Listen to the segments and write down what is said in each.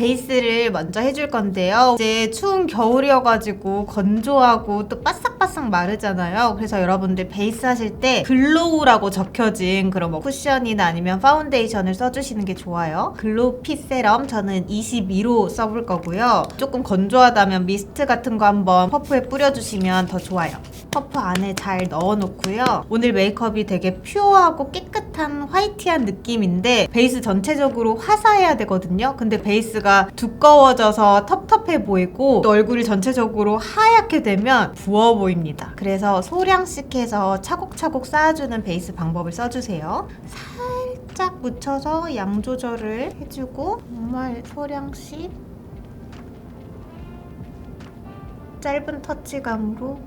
베이스를 먼저 해줄 건데요. 이제 추운 겨울이어가지고 건조하고 또 바싹바싹 마르잖아요. 그래서 여러분들 베이스 하실 때 글로우라고 적혀진 그런 뭐 쿠션이나 아니면 파운데이션을 써주시는 게 좋아요. 글로우 핏 세럼 저는 22로 써볼 거고요. 조금 건조하다면 미스트 같은 거 한번 퍼프에 뿌려주시면 더 좋아요. 퍼프 안에 잘 넣어놓고요. 오늘 메이크업이 되게 퓨어하고 깨끗한 화이티한 느낌인데 베이스 전체적으로 화사해야 되거든요. 근데 베이스가 두꺼워져서 텁텁해 보이고 또 얼굴이 전체적으로 하얗게 되면 부어 보입니다. 그래서 소량씩 해서 차곡차곡 쌓아주는 베이스 방법을 써주세요. 살짝 묻혀서 양 조절을 해주고 정말 소량씩 짧은 터치감으로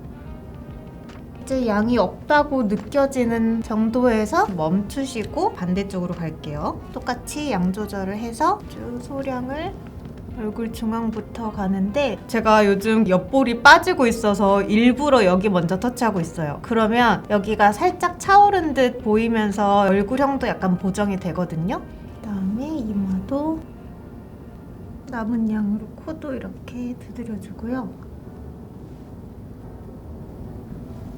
이제 양이 없다고 느껴지는 정도에서 멈추시고 반대쪽으로 갈게요. 똑같이 양 조절을 해서 쭉 소량을 얼굴 중앙부터 가는데 제가 요즘 옆볼이 빠지고 있어서 일부러 여기 먼저 터치하고 있어요. 그러면 여기가 살짝 차오른 듯 보이면서 얼굴형도 약간 보정이 되거든요. 그다음에 이마도 남은 양으로 코도 이렇게 두드려주고요.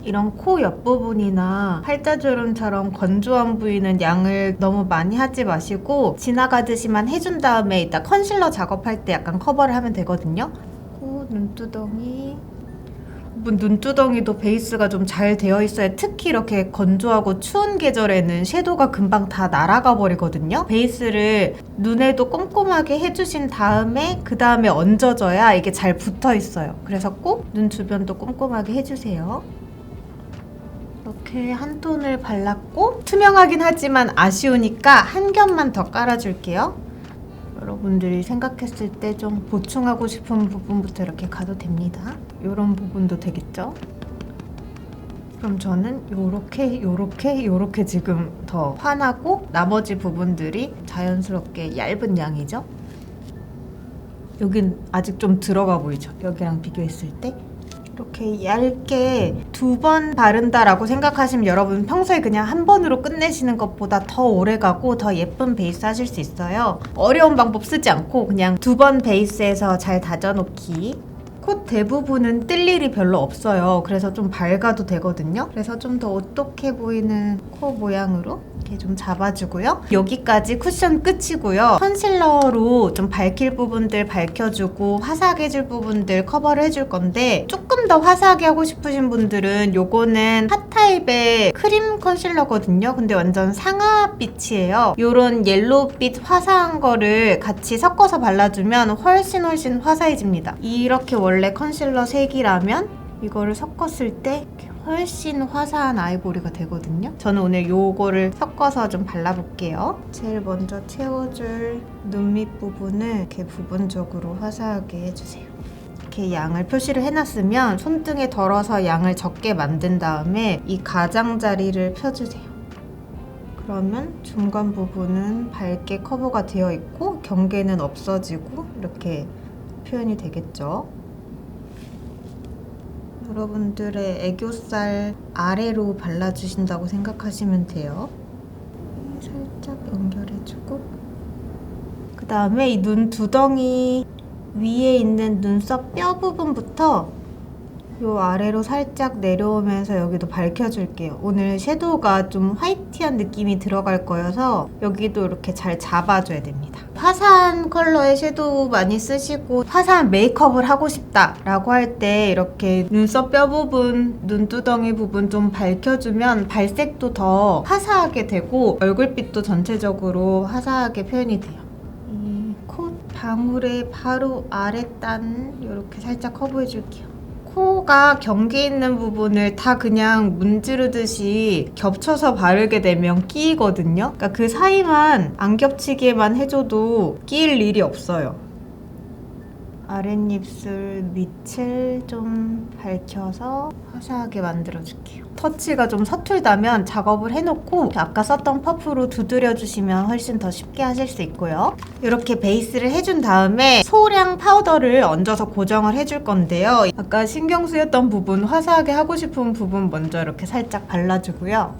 이런 코 옆부분이나 팔자주름처럼 건조한 부위는 양을 너무 많이 하지 마시고 지나가듯이만 해준 다음에 이따 컨실러 작업할 때 약간 커버를 하면 되거든요. 코, 눈두덩이. 눈두덩이도 베이스가 좀 잘 되어 있어야 특히 이렇게 건조하고 추운 계절에는 섀도우가 금방 다 날아가 버리거든요. 베이스를 눈에도 꼼꼼하게 해주신 다음에 그 다음에 얹어줘야 이게 잘 붙어 있어요. 그래서 꼭 눈 주변도 꼼꼼하게 해주세요. 이렇게 한 톤을 발랐고 투명하긴 하지만 아쉬우니까 한 겹만 더 깔아줄게요. 여러분들이 생각했을 때 좀 보충하고 싶은 부분부터 이렇게 가도 됩니다. 이런 부분도 되겠죠? 그럼 저는 요렇게 지금 더 환하고 나머지 부분들이 자연스럽게 얇은 양이죠? 여긴 아직 좀 들어가 보이죠? 여기랑 비교했을 때 이렇게 얇게 2번 바른다라고 생각하시면 여러분 평소에 그냥 한 번으로 끝내시는 것보다 더 오래가고 더 예쁜 베이스 하실 수 있어요. 어려운 방법 쓰지 않고 그냥 2번 베이스에서 잘 다져놓기. 콧 대부분은 뜰 일이 별로 없어요. 그래서 좀 밝아도 되거든요. 그래서 좀 더 오똑해 보이는 코 모양으로 이렇게 좀 잡아주고요. 여기까지 쿠션 끝이고요. 컨실러로 좀 밝힐 부분들 밝혀주고 화사하게 해줄 부분들 커버를 해줄 건데 조금 더 화사하게 하고 싶으신 분들은 요거는 핫타입의 크림 컨실러거든요. 근데 완전 상아빛이에요. 요런 옐로우빛 화사한 거를 같이 섞어서 발라주면 훨씬 화사해집니다. 이렇게 원래 컨실러 색이라면 이거를 섞었을 때 훨씬 화사한 아이보리가 되거든요. 저는 오늘 요거를 섞어서 좀 발라볼게요. 제일 먼저 채워줄 눈 밑부분을 이렇게 부분적으로 화사하게 해주세요. 이렇게 양을 표시를 해놨으면 손등에 덜어서 양을 적게 만든 다음에 이 가장자리를 펴주세요. 그러면 중간 부분은 밝게 커버가 되어 있고 경계는 없어지고 이렇게 표현이 되겠죠. 여러분들의 애교살 아래로 발라주신다고 생각하시면 돼요. 살짝 연결해주고 그 다음에 이 눈 두덩이 위에 있는 눈썹 뼈 부분부터 요 아래로 살짝 내려오면서 여기도 밝혀줄게요. 오늘 섀도우가 좀 화이티한 느낌이 들어갈 거여서 여기도 이렇게 잘 잡아줘야 됩니다. 화사한 컬러의 섀도우 많이 쓰시고 화사한 메이크업을 하고 싶다 라고 할 때 이렇게 눈썹 뼈 부분, 눈두덩이 부분 좀 밝혀주면 발색도 더 화사하게 되고 얼굴빛도 전체적으로 화사하게 표현이 돼요. 이 콧 방울의 바로 아랫단 이렇게 살짝 커버해줄게요. 코가 경계 있는 부분을 다 그냥 문지르듯이 겹쳐서 바르게 되면 끼이거든요. 그러니까 그 사이만 안 겹치게만 해줘도 끼일 일이 없어요. 아랫입술 밑을 좀 밝혀서 화사하게 만들어줄게요. 터치가 좀 서툴다면 작업을 해놓고 아까 썼던 퍼프로 두드려주시면 훨씬 더 쉽게 하실 수 있고요. 이렇게 베이스를 해준 다음에 소량 파우더를 얹어서 고정을 해줄 건데요. 아까 신경 쓰였던 부분, 화사하게 하고 싶은 부분 먼저 이렇게 살짝 발라주고요.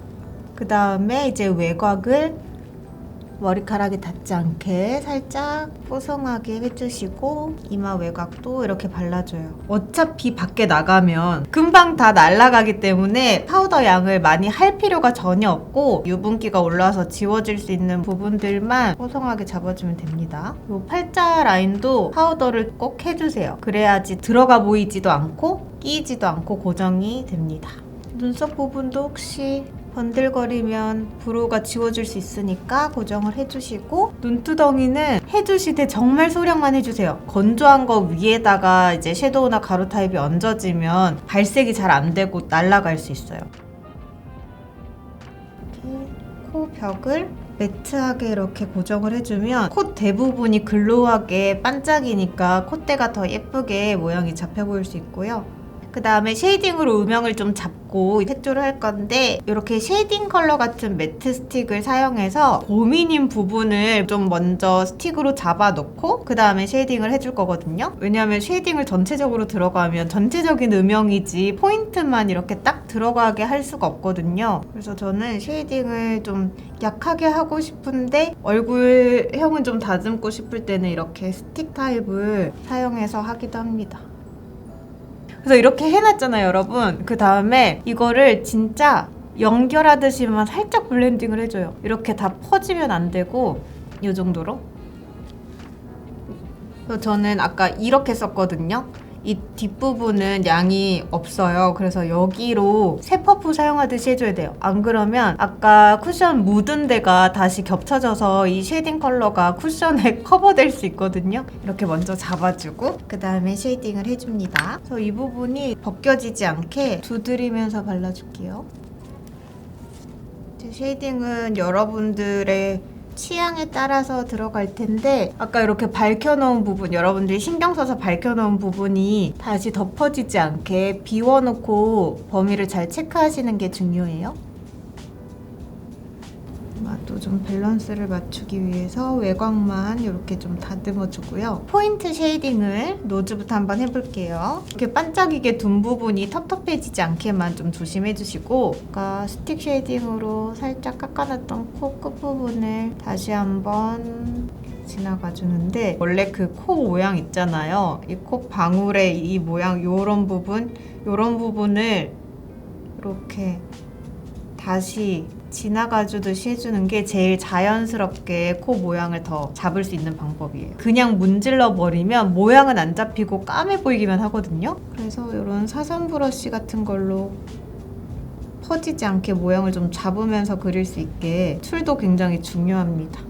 그 다음에 이제 외곽을 머리카락이 닿지 않게 살짝 뽀송하게 해주시고 이마 외곽도 이렇게 발라줘요. 어차피 밖에 나가면 금방 다 날아가기 때문에 파우더 양을 많이 할 필요가 전혀 없고 유분기가 올라와서 지워질 수 있는 부분들만 뽀송하게 잡아주면 됩니다. 이 팔자 라인도 파우더를 꼭 해주세요. 그래야지 들어가 보이지도 않고 끼이지도 않고 고정이 됩니다. 눈썹 부분도 혹시 번들거리면 브로우가 지워질 수 있으니까 고정을 해주시고 눈두덩이는 해주실 때 정말 소량만 해주세요. 건조한 거 위에다가 이제 섀도우나 가루 타입이 얹어지면 발색이 잘 안 되고 날아갈 수 있어요. 이렇게 코 벽을 매트하게 이렇게 고정을 해주면 코 대부분이 글로우하게 반짝이니까 콧대가 더 예쁘게 모양이 잡혀 보일 수 있고요. 그 다음에 쉐이딩으로 음영을 좀 잡고 색조를 할 건데 이렇게 쉐이딩 컬러 같은 매트 스틱을 사용해서 고민인 부분을 좀 먼저 스틱으로 잡아놓고 그 다음에 쉐이딩을 해줄 거거든요. 왜냐하면 쉐이딩을 전체적으로 들어가면 전체적인 음영이지 포인트만 이렇게 딱 들어가게 할 수가 없거든요. 그래서 저는 쉐이딩을 좀 약하게 하고 싶은데 얼굴형은 좀 다듬고 싶을 때는 이렇게 스틱 타입을 사용해서 하기도 합니다. 그래서 이렇게 해놨잖아요, 여러분. 그 다음에 이거를 진짜 연결하듯이만 살짝 블렌딩을 해줘요. 이렇게 다 퍼지면 안 되고 이 정도로. 그래서 저는 아까 이렇게 썼거든요. 이 뒷부분은 양이 없어요. 그래서 여기로 새 퍼프 사용하듯이 해줘야 돼요. 안 그러면 아까 쿠션 묻은 데가 다시 겹쳐져서 이 쉐이딩 컬러가 쿠션에 커버될 수 있거든요. 이렇게 먼저 잡아주고 그 다음에 쉐이딩을 해줍니다. 그래서 이 부분이 벗겨지지 않게 두드리면서 발라줄게요. 쉐이딩은 여러분들의 취향에 따라서 들어갈 텐데 아까 이렇게 밝혀놓은 부분, 여러분들이 신경 써서 밝혀놓은 부분이 다시 덮어지지 않게 비워놓고 범위를 잘 체크하시는 게 중요해요. 또 좀 밸런스를 맞추기 위해서 외곽만 이렇게 좀 다듬어 주고요. 포인트 쉐이딩을 노즈부터 한번 해볼게요. 이렇게 반짝이게 둔 부분이 텁텁해지지 않게만 좀 조심해 주시고 아까 스틱 쉐이딩으로 살짝 깎아놨던 코 끝부분을 다시 한번 지나가 주는데 원래 그 코 모양 있잖아요. 이 코 방울의 이 모양 요런 부분을 이렇게 다시 지나가 주듯이 해주는 게 제일 자연스럽게 코 모양을 더 잡을 수 있는 방법이에요. 그냥 문질러 버리면 모양은 안 잡히고 까매 보이기만 하거든요. 그래서 이런 사선 브러쉬 같은 걸로 퍼지지 않게 모양을 좀 잡으면서 그릴 수 있게 툴도 굉장히 중요합니다.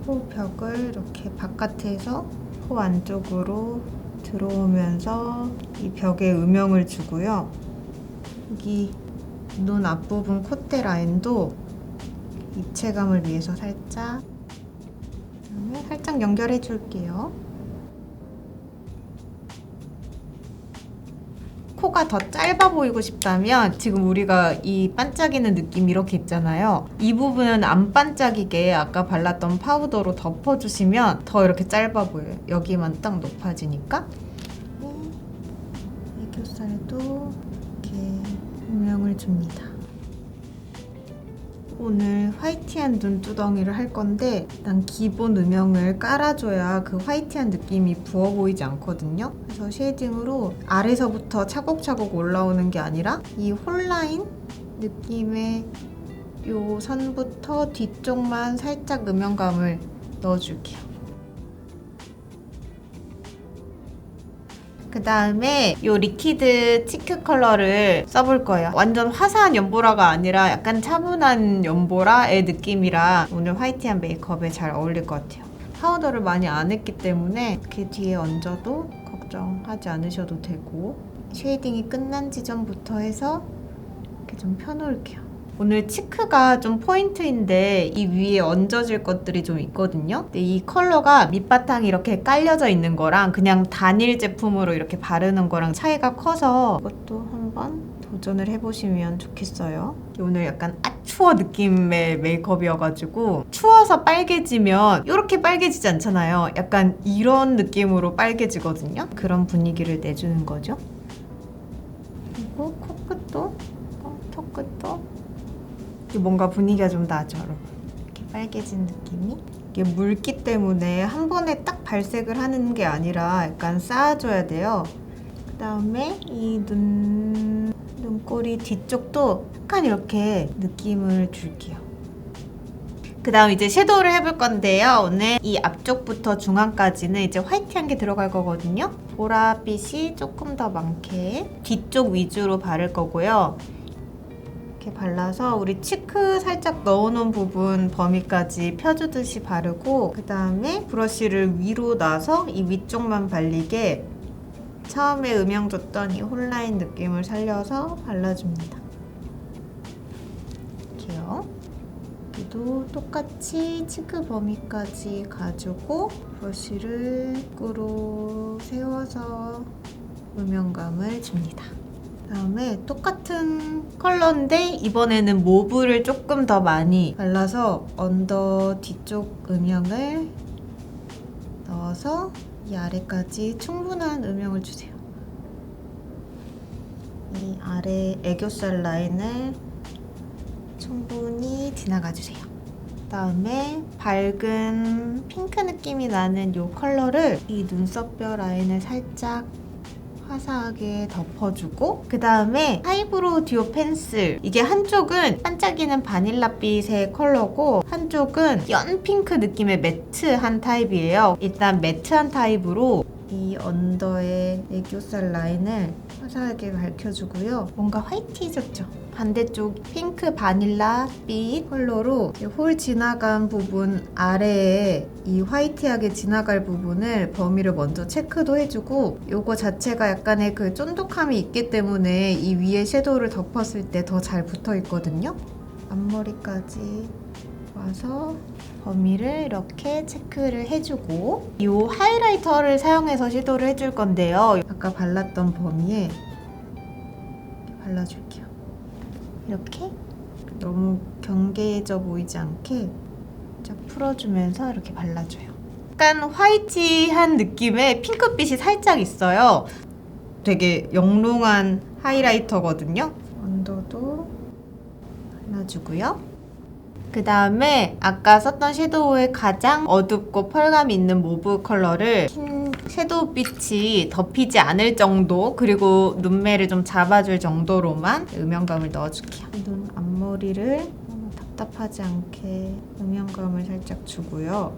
코 벽을 이렇게 바깥에서 코 안쪽으로 들어오면서 이 벽에 음영을 주고요. 여기 눈 앞부분 콧대 라인도 입체감을 위해서 살짝 연결해 줄게요. 코가 더 짧아 보이고 싶다면 지금 우리가 이 반짝이는 느낌 이렇게 있잖아요. 이 부분은 안 반짝이게 아까 발랐던 파우더로 덮어주시면 더 이렇게 짧아 보여요. 여기만 딱 높아지니까. 애교살도 음영을 줍니다. 오늘 화이티한 눈두덩이를 할 건데 일단 기본 음영을 깔아줘야 그 화이티한 느낌이 부어 보이지 않거든요. 그래서 쉐이딩으로 아래서부터 차곡차곡 올라오는 게 아니라 이 홀라인 느낌의 요 선부터 뒤쪽만 살짝 음영감을 넣어줄게요. 그 다음에 이 리퀴드 치크 컬러를 써볼 거예요. 완전 화사한 연보라가 아니라 약간 차분한 연보라의 느낌이라 오늘 화이티한 메이크업에 잘 어울릴 것 같아요. 파우더를 많이 안 했기 때문에 이렇게 뒤에 얹어도 걱정하지 않으셔도 되고 쉐이딩이 끝난 지점부터 해서 이렇게 좀 펴놓을게요. 오늘 치크가 좀 포인트인데 이 위에 얹어질 것들이 좀 있거든요. 근데 이 컬러가 밑바탕이 이렇게 깔려져 있는 거랑 그냥 단일 제품으로 이렇게 바르는 거랑 차이가 커서 이것도 한번 도전을 해보시면 좋겠어요. 오늘 약간 아추어 느낌의 메이크업이어가지고 추워서 빨개지면 이렇게 빨개지지 않잖아요. 약간 이런 느낌으로 빨개지거든요. 그런 분위기를 내주는 거죠. 그리고 코끝도 턱끝도 뭔가 분위기가 좀 나죠, 여러분. 이렇게 빨개진 느낌이. 이게 물기 때문에 한 번에 딱 발색을 하는 게 아니라 약간 쌓아줘야 돼요. 그 다음에 이 눈꼬리 뒤쪽도 약간 이렇게 느낌을 줄게요. 그 다음 이제 섀도우를 해볼 건데요. 오늘 이 앞쪽부터 중앙까지는 이제 화이트한 게 들어갈 거거든요. 보랏빛이 조금 더 많게 뒤쪽 위주로 바를 거고요. 이렇게 발라서 우리 치크 살짝 넣어놓은 부분 범위까지 펴주듯이 바르고, 그 다음에 브러쉬를 위로 놔서 이 위쪽만 발리게 처음에 음영 줬던 이 홀라인 느낌을 살려서 발라줍니다. 이렇게요. 여기도 똑같이 치크 범위까지 가지고 브러쉬를 거꾸로 세워서 음영감을 줍니다. 그다음에 똑같은 컬러인데 이번에는 모브를 조금 더 많이 발라서 언더 뒤쪽 음영을 넣어서 이 아래까지 충분한 음영을 주세요. 이 아래 애교살 라인을 충분히 지나가주세요. 그다음에 밝은 핑크 느낌이 나는 이 컬러를 이 눈썹뼈 라인을 살짝 화사하게 덮어주고, 그 다음에 아이브로우 듀오 펜슬, 이게 한쪽은 반짝이는 바닐라빛의 컬러고 한쪽은 연 핑크 느낌의 매트한 타입이에요. 일단 매트한 타입으로 이 언더의 애교살 라인을 화사하게 밝혀주고요. 뭔가 화이트해졌죠? 반대쪽 핑크 바닐라빛 컬러로 홀 지나간 부분 아래에 이 화이트하게 지나갈 부분을 범위를 먼저 체크도 해주고, 요거 자체가 약간의 그 쫀득함이 있기 때문에 이 위에 섀도우를 덮었을 때 더 잘 붙어 있거든요. 앞머리까지 와서 범위를 이렇게 체크를 해주고, 이 하이라이터를 사용해서 섀도우를 해줄 건데요. 아까 발랐던 범위에 발라줄게요. 이렇게 너무 경계져 보이지 않게 쫙 풀어주면서 이렇게 발라줘요. 약간 화이티한 느낌의 핑크빛이 살짝 있어요. 되게 영롱한 하이라이터거든요. 언더도 발라주고요. 그 다음에 아까 썼던 섀도우의 가장 어둡고 펄감이 있는 모브 컬러를 흰 섀도우 빛이 덮이지 않을 정도, 그리고 눈매를 좀 잡아줄 정도로만 음영감을 넣어줄게요. 눈 앞머리를 너무 답답하지 않게 음영감을 살짝 주고요.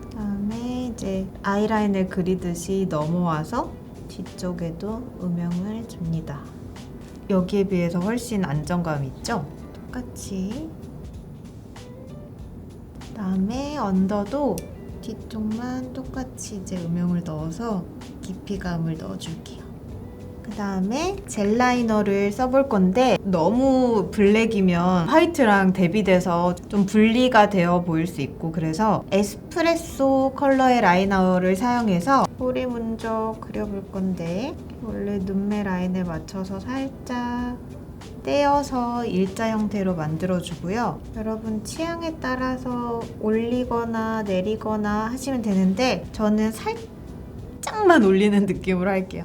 그 다음에 이제 아이라인을 그리듯이 넘어와서 뒤쪽에도 음영을 줍니다. 여기에 비해서 훨씬 안정감 있죠? 똑같이. 그다음에 언더도 뒤쪽만 똑같이 이제 음영을 넣어서 깊이감을 넣어줄게요. 그 다음에 젤 라이너를 써볼 건데 너무 블랙이면 화이트랑 대비돼서 좀 분리가 되어 보일 수 있고, 그래서 에스프레소 컬러의 라이너를 사용해서 꼬리 먼저 그려볼 건데, 원래 눈매 라인에 맞춰서 살짝 떼어서 일자 형태로 만들어주고요. 여러분 취향에 따라서 올리거나 내리거나 하시면 되는데 저는 살짝만 올리는 느낌으로 할게요.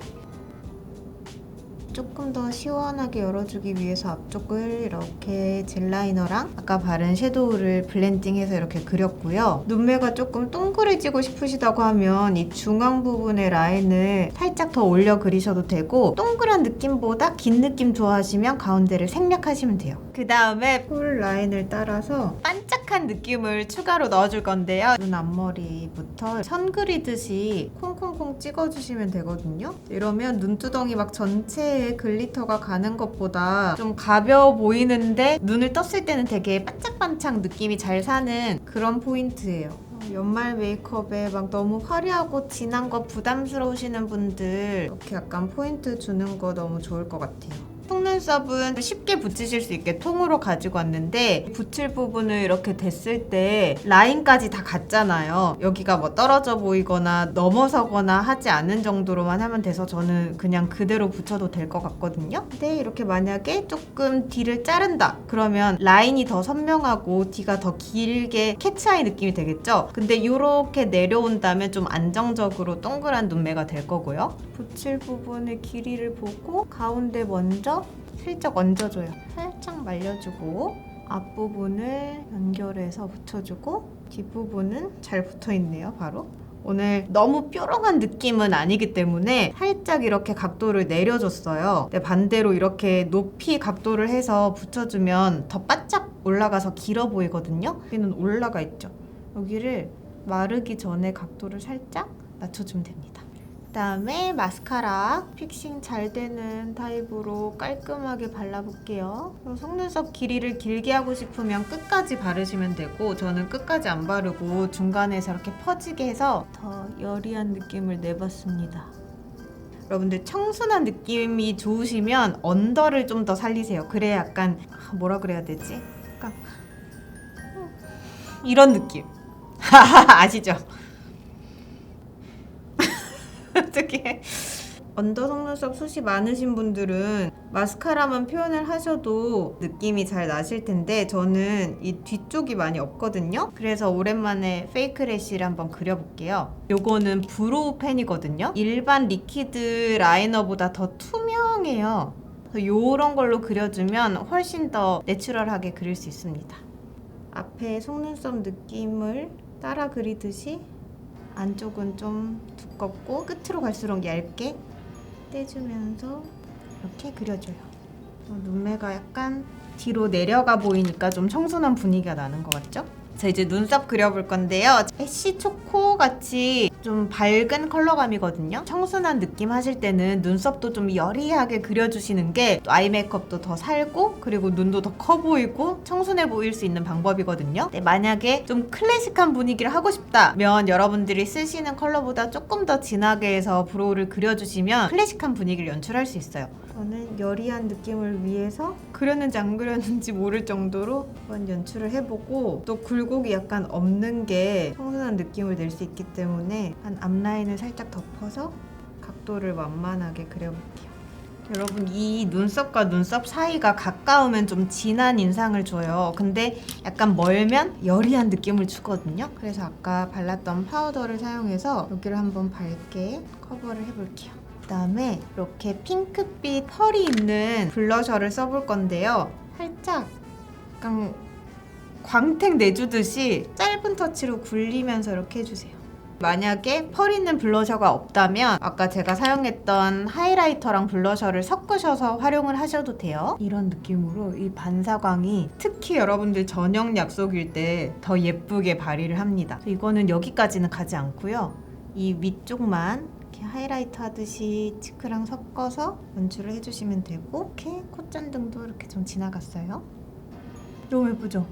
조금 더 시원하게 열어주기 위해서 앞쪽을 이렇게 젤 라이너랑 아까 바른 섀도우를 블렌딩해서 이렇게 그렸고요. 눈매가 조금 동그래지고 싶으시다고 하면 이 중앙 부분의 라인을 살짝 더 올려 그리셔도 되고, 동그란 느낌보다 긴 느낌 좋아하시면 가운데를 생략하시면 돼요. 그 다음에 폴 라인을 따라서 반짝한 느낌을 추가로 넣어줄 건데요. 눈 앞머리부터 선 그리듯이 콩콩콩 찍어주시면 되거든요. 이러면 눈두덩이 막 전체에 글리터가 가는 것보다 좀 가벼워 보이는데 눈을 떴을 때는 되게 반짝반짝 느낌이 잘 사는 그런 포인트예요. 연말 메이크업에 막 너무 화려하고 진한 거 부담스러우시는 분들 이렇게 약간 포인트 주는 거 너무 좋을 것 같아요. 속눈썹은 쉽게 붙이실 수 있게 통으로 가지고 왔는데 붙일 부분을 이렇게 댔을 때 라인까지 다 갔잖아요. 여기가 뭐 떨어져 보이거나 넘어서거나 하지 않은 정도로만 하면 돼서 저는 그냥 그대로 붙여도 될 것 같거든요. 근데 이렇게 만약에 조금 뒤를 자른다 그러면 라인이 더 선명하고 뒤가 더 길게 캐치아이 느낌이 되겠죠. 근데 이렇게 내려온다면 좀 안정적으로 동그란 눈매가 될 거고요. 붙일 부분의 길이를 보고 가운데 먼저 살짝 얹어줘요. 살짝 말려주고 앞부분을 연결해서 붙여주고 뒷부분은 잘 붙어있네요. 바로 오늘 너무 뾰롱한 느낌은 아니기 때문에 살짝 이렇게 각도를 내려줬어요. 근데 반대로 이렇게 높이 각도를 해서 붙여주면 더 바짝 올라가서 길어 보이거든요. 여기는 올라가 있죠. 여기를 마르기 전에 각도를 살짝 낮춰주면 됩니다. 그다음에 마스카라 픽싱 잘 되는 타입으로 깔끔하게 발라볼게요. 속눈썹 길이를 길게 하고 싶으면 끝까지 바르시면 되고, 저는 끝까지 안 바르고 중간에서 이렇게 퍼지게 해서 더 여리한 느낌을 내봤습니다. 여러분들 청순한 느낌이 좋으시면 언더를 좀 더 살리세요. 그래 약간 뭐라 그래야 되지? 약간 이런 느낌 아시죠? 어떻게 언더 속눈썹 숱이 많으신 분들은 마스카라만 표현을 하셔도 느낌이 잘 나실 텐데, 저는 이 뒤쪽이 많이 없거든요. 그래서 오랜만에 페이크 래쉬를 한번 그려볼게요. 요거는 브로우 펜이거든요. 일반 리퀴드 라이너보다 더 투명해요. 그래서 요런 걸로 그려주면 훨씬 더 내추럴하게 그릴 수 있습니다. 앞에 속눈썹 느낌을 따라 그리듯이 안쪽은 좀 두껍고 끝으로 갈수록 얇게 떼주면서 이렇게 그려줘요. 눈매가 약간 뒤로 내려가 보이니까 좀 청순한 분위기가 나는 것 같죠? 자, 이제 눈썹 그려볼 건데요. 애쉬 초코 같이 좀 밝은 컬러감이거든요. 청순한 느낌 하실 때는 눈썹도 좀 여리하게 그려주시는 게 아이 메이크업도 더 살고, 그리고 눈도 더 커 보이고 청순해 보일 수 있는 방법이거든요. 네, 만약에 좀 클래식한 분위기를 하고 싶다면 여러분들이 쓰시는 컬러보다 조금 더 진하게 해서 브로우를 그려주시면 클래식한 분위기를 연출할 수 있어요. 저는 여리한 느낌을 위해서 그렸는지 안 그렸는지 모를 정도로 한번 연출을 해보고, 또 굴곡이 약간 없는 게 청순한 느낌을 낼 수 있기 때문에 한 앞라인을 살짝 덮어서 각도를 완만하게 그려볼게요. 여러분, 이 눈썹과 눈썹 사이가 가까우면 좀 진한 인상을 줘요. 근데 약간 멀면 여리한 느낌을 주거든요. 그래서 아까 발랐던 파우더를 사용해서 여기를 한번 밝게 커버를 해볼게요. 그다음에 이렇게 핑크빛 펄이 있는 블러셔를 써볼 건데요. 살짝 약간 광택 내주듯이 짧은 터치로 굴리면서 이렇게 해주세요. 만약에 펄 있는 블러셔가 없다면 아까 제가 사용했던 하이라이터랑 블러셔를 섞으셔서 활용을 하셔도 돼요. 이런 느낌으로 이 반사광이 특히 여러분들 저녁 약속일 때 더 예쁘게 발휘를 합니다. 이거는 여기까지는 가지 않고요. 이 위쪽만 하이라이터 하듯이 치크랑 섞어서 연출을 해주시면 되고, 이렇게 콧잔등도 이렇게 좀 지나갔어요. 너무 예쁘죠?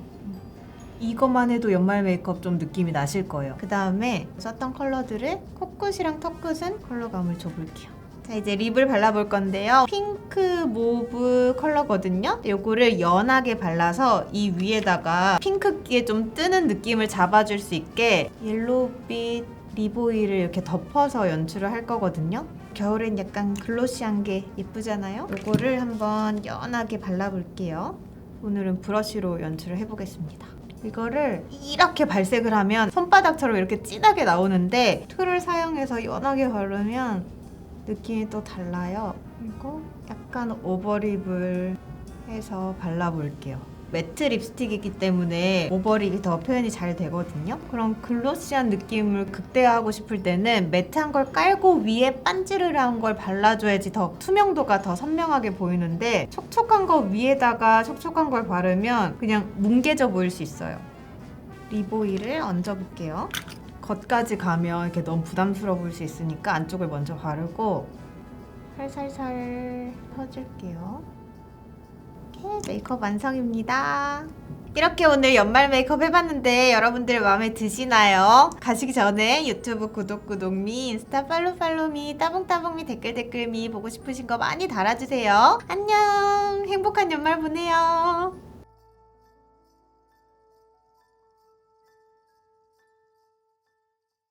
이것만 해도 연말 메이크업 좀 느낌이 나실 거예요. 그 다음에 썼던 컬러들을 코끝이랑 턱끝은 컬러감을 줘볼게요. 자, 이제 립을 발라볼 건데요. 핑크 모브 컬러거든요. 요거를 연하게 발라서 이 위에다가 핑크기에 좀 뜨는 느낌을 잡아줄 수 있게 옐로우빛 립 오일을 이렇게 덮어서 연출을 할 거거든요. 겨울엔 약간 글로시한 게 예쁘잖아요. 이거를 한번 연하게 발라볼게요. 오늘은 브러쉬로 연출을 해보겠습니다. 이거를 이렇게 발색을 하면 손바닥처럼 이렇게 진하게 나오는데, 툴을 사용해서 연하게 바르면 느낌이 또 달라요. 그리고 약간 오버립을 해서 발라볼게요. 매트 립스틱이기 때문에 오버립이 더 표현이 잘 되거든요. 그럼 글로시한 느낌을 극대화하고 싶을 때는 매트한 걸 깔고 위에 반지르르한 걸 발라줘야지 더 투명도가 더 선명하게 보이는데, 촉촉한 거 위에다가 촉촉한 걸 바르면 그냥 뭉개져 보일 수 있어요. 립 오일을 얹어볼게요. 겉까지 가면 이렇게 너무 부담스러워 보일 수 있으니까 안쪽을 먼저 바르고 살살살 펴줄게요. 메이크업 완성입니다. 이렇게 오늘 연말 메이크업 해봤는데 여러분들 마음에 드시나요? 가시기 전에 유튜브 구독미, 인스타 팔로미, 따봉따봉미, 댓글미 보고 싶으신 거 많이 달아주세요. 안녕! 행복한 연말 보내요.